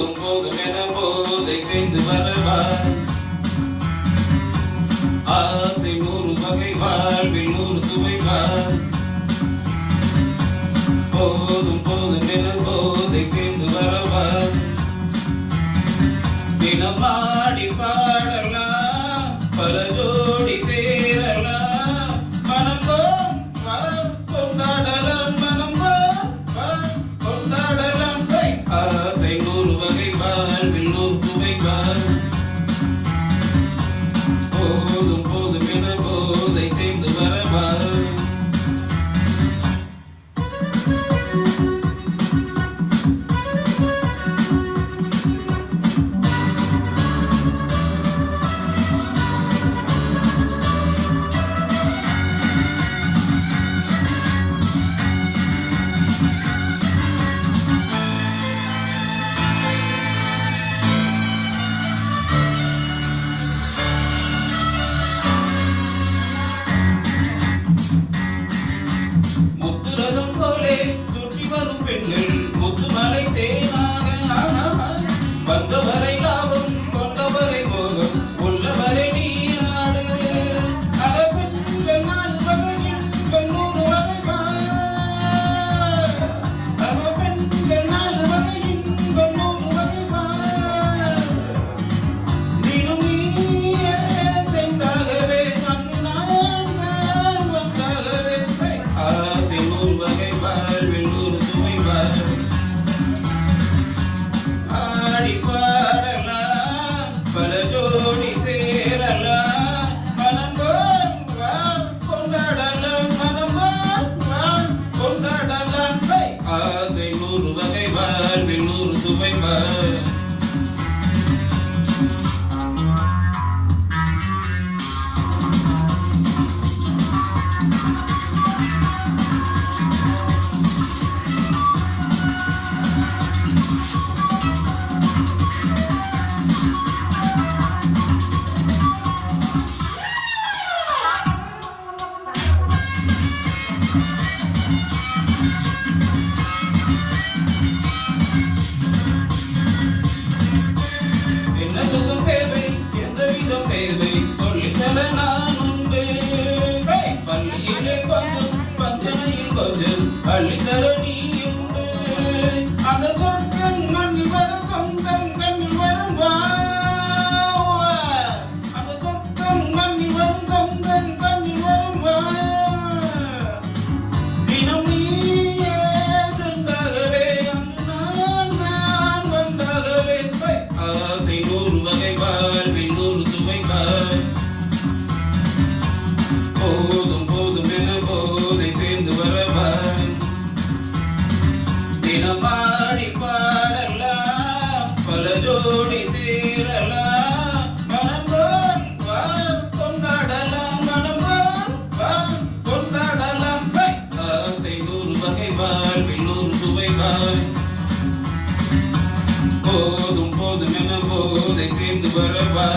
போதும் போதும் என போதை சேர்ந்து வரவா ஆசை 100 வகை வாழ்வில் 100 சுவைவா போதும் போதும் என போதை சேர்ந்து வரவா தினமாடி பாடலாம் பல ஜோடி சேரலாம் மனம் கொண்டாடலாம் மனம் கொண்டாடலாம் ஆசை 100 வகை வாழ்வில் 100 சுவைவா போதும் போதும் என போதை சேர்ந்து வரவா சுற்றி வரும் பெண்கள் முத்துமலை தேனாக வந்தவரை லாபம் கொண்டவரை மோகம் உள்ளவரை நீ ஆடு பெண்கள் 4 வகையில் 100 வகை பெண்கள் 4 வகையில் 100 வகை நீனும் நீயே சென்றாகவே அங்கு நான் வந்தாகவே ஆசை 100 வகை ஆடி பாடலாம் பல ஜோடி சேரலாம் மனம் கொண்டாடலாம் மனம் கொண்டாடலாம் ஆசை 100 வகை வாழ்வில் 100 சுவைவா சுகம் தேவை எந்த விதம் தேவை சொல்லித்தர நான் உண்டு பள்ளியிலே கொஞ்சம் பஞ்சனையில் கொஞ்சம் அள்ளித்தர நீ உண்டு அந்த சொர்க்கம் மண்ணில் வர சொந்தம் கண்ணில் வரும் வா அந்த சொர்க்கம் மண்ணில் வரும் சொந்தம் கண்ணில் வரும் வா தினம் நீயே சென்றாகவே அங்கு நான் வந்தாகவே ஆசை 100 வகை வாழ்வில் 100 சுவைவா போதும் போதும் என போதை சேர்ந்து வரவா தினமாடி பாடலாம் பல ஜோடி சேரலாம் மனம் கொண்டாடலாம் மனம் கொண்டாடலாம் ஆசை 100 வகை வாழ்வில் 100 சுவைவா போதும் போதும் என போதை சேர்ந்து வரவா